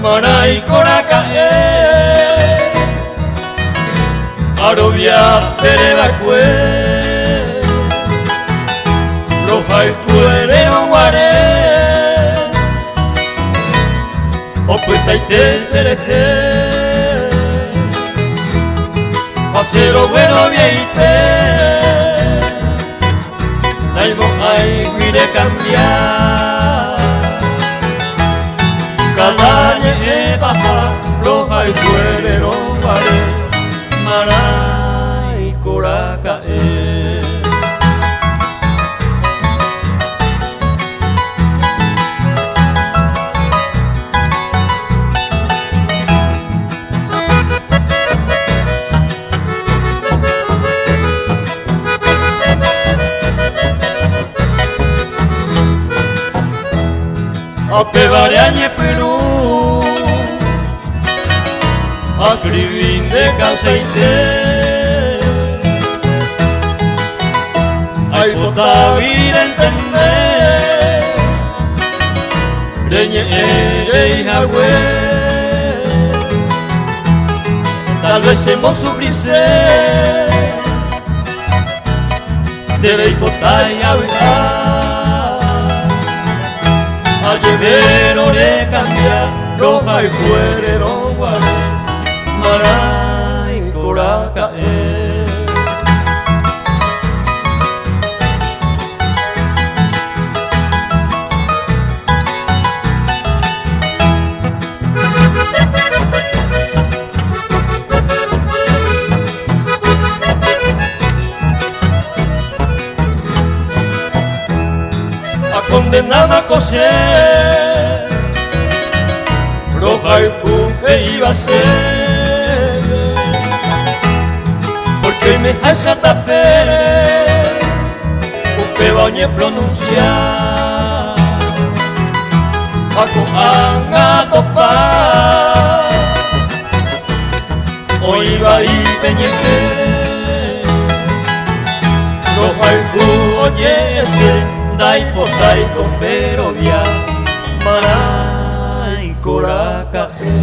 Marai Korakae Arobia Perebakue Rojai Puerero Guare Oputaite Sereje Acero Bueno Vieite Naimo Ai Guire Cambiar Kadañe Baja Rojai Puerero Guare Marai Korakae Ape Variañe Perú Ascribin de Causeite Ay potavir entender Reñe ere Yahweh Tal vez hemos sufrirse Dere hipotay habitar Ayevero de cambiar Roja y Puerero Guare Marai Korakae Condenada a coser Roja y Puque iba a ser Porque me hace taper Puque bañe pronunciar Ako ang atopar O iba y peñeque Roja y Puque oye ese Dai potai con perovia Marai Korakae